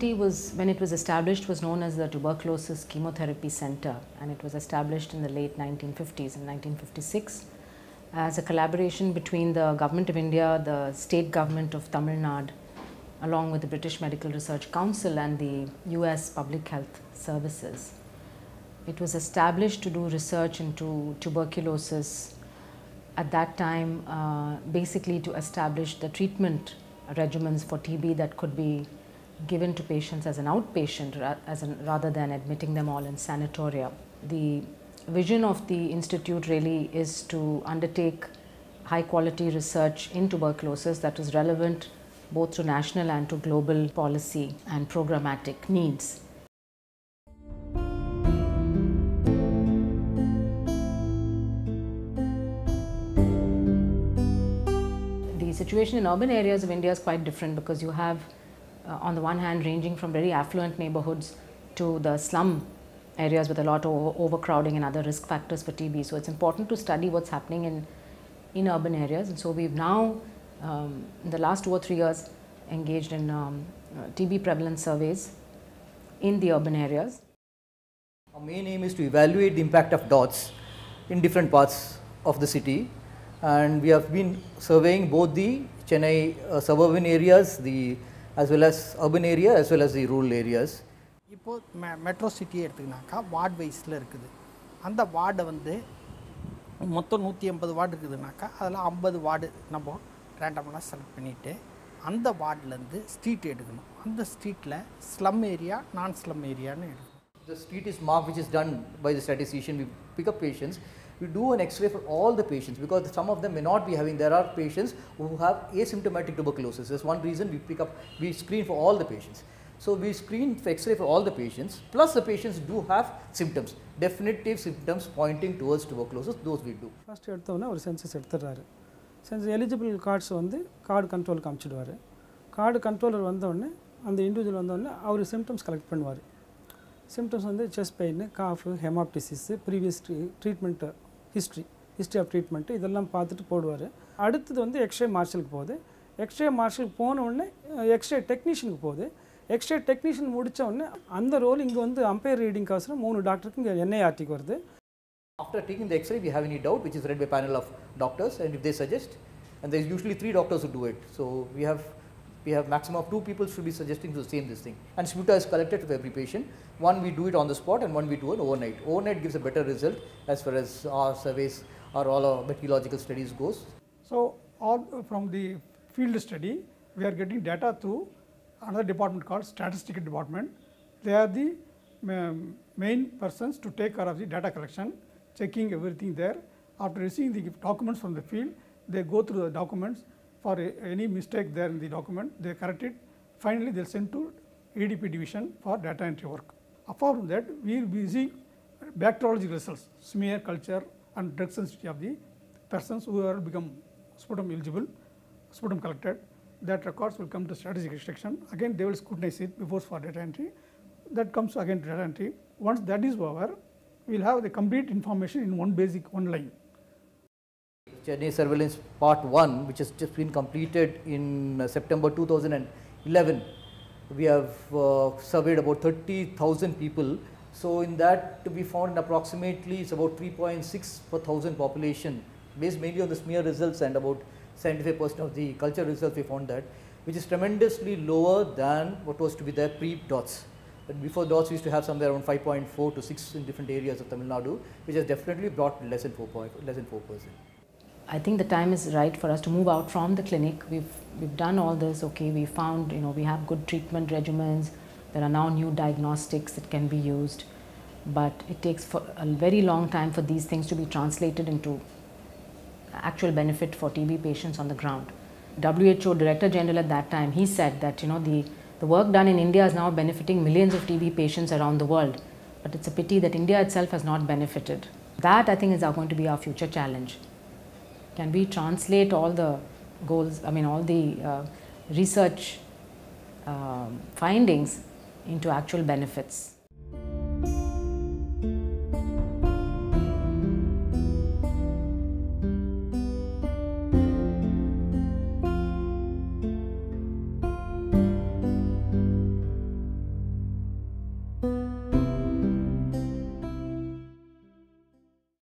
IRT was, when it was established, was known as the Tuberculosis Chemotherapy Center, and it was established in the late 1950s, in 1956, as a collaboration between the Government of India, the state government of Tamil Nadu, along with the British Medical Research Council and the US Public Health Services. It was established to do research into tuberculosis at that time, basically to establish the treatment regimens for TB that could be given to patients as an outpatient rather than admitting them all in sanatoria. The vision of the institute really is to undertake high quality research in tuberculosis that is relevant both to national and to global policy and programmatic needs. The situation in urban areas of India is quite different because you have on the one hand ranging from very affluent neighborhoods to the slum areas with a lot of overcrowding and other risk factors for TB. So it's important to study what's happening in urban areas, and so we've now in the last 2 or 3 years engaged in TB prevalence surveys in the urban areas. Our main aim is to evaluate the impact of DOTS in different parts of the city, and we have been surveying both the Chennai suburban areas, as well as urban area, as well as the rural areas. இப்போ metro city எடுத்துக்கினாக்கா ward வைஸில் இருக்குது. அந்த வார்டை வந்து மொத்தம் 180 ward இருக்குதுனாக்கா அதில் 50 ward நம்ம ரேண்டமாக select பண்ணிவிட்டு அந்த வார்டிலேருந்து ஸ்ட்ரீட் எடுக்கணும். அந்த ஸ்ட்ரீட்டில் ஸ்லம் ஏரியா, நான் ஸ்லம் ஏரியான்னு எடுக்கணும். The street is marked, which is done by the statistician. We pick up patients. We do an X-ray for all the patients because some of them may not be having. There are patients who have asymptomatic tuberculosis. That's one reason we screen for all the patients. So we screen for X-ray for all the patients. Plus the patients do have symptoms, definitive symptoms pointing towards tuberculosis. Those we do. First எடுத்தோன்னா ஒரு census எடுத்துறாரு. Census eligible cards வந்து card கண்ட்ரோலுக்கு அனுப்பிச்சிடுவார். Card controller வந்தோடனே அந்த individual வந்தோடனே அவர் சிம்டம்ஸ் கலெக்ட் பண்ணுவார். சிம்டம்ஸ் வந்து chest pain, cough, haemoptysis, previous treatment history of treatment இதெல்லாம் பார்த்துட்டு போடுவார். அடுத்தது வந்து எக்ஸ்ரே மார்ஷலுக்கு போகுது. எக்ஸ்ரே மார்ஷலுக்கு போன உடனே எக்ஸ்ரே டெக்னீஷியனுக்கு போகுது. எக்ஸ்ரே டெக்னீஷியன் முடித்த உடனே அந்த ரோல் இங்கே வந்து அம்பையர் ரீடிங்காக 3 டாக்டருக்கு இங்கே NIRTக்கு வருது. After taking the X-ray, we have any doubt, which is read by a panel of doctors, and if they suggest, and there is usually 3 doctors who do it. So we have maximum of 2 people should be suggesting the same this thing. And sputa is collected for every patient. One we do it on the spot, and one we do it overnight. Overnight gives a better result as far as our surveys or all our bacteriological studies goes. So all from the field study, we are getting data through another department called statistical department. They are the main persons to take care of the data collection, checking everything there. After receiving the documents from the field, they go through the documents. For any mistake there in the document, they correct it. Finally, they will send to EDP division for data entry work. Apart from that, we will be using bacteriology results, smear culture and drug sensitivity of the persons who have become sputum eligible, sputum collected. That records will come to statistical section. Again, they will scrutinize it before for data entry. That comes again to data entry. Once that is over, we will have the complete information in one line. Chennai surveillance part 1, which has just been completed in September 2011. We have surveyed about 30,000 people. So in that we found approximately it's about 3.6 per thousand population, based mainly on the smear results and about 75% of the culture results. We found that, which is tremendously lower than what was to be there pre-DOTS. But before DOTS, we used to have somewhere around 5.4 to 6 in different areas of Tamil Nadu, which has definitely brought less than 4%. I think the time is right for us to move out from the clinic. We've done all this. Okay, we found, we have good treatment regimens. There are now new diagnostics that can be used, but it takes for a very long time for these things to be translated into actual benefit for TB patients on the ground. WHO Director General at that time, he said that the work done in India is now benefiting millions of TB patients around the world, but it's a pity that India itself has not benefited. That, I think, is going to be our future challenge. Can we translate all the goals, all the research findings into actual benefits?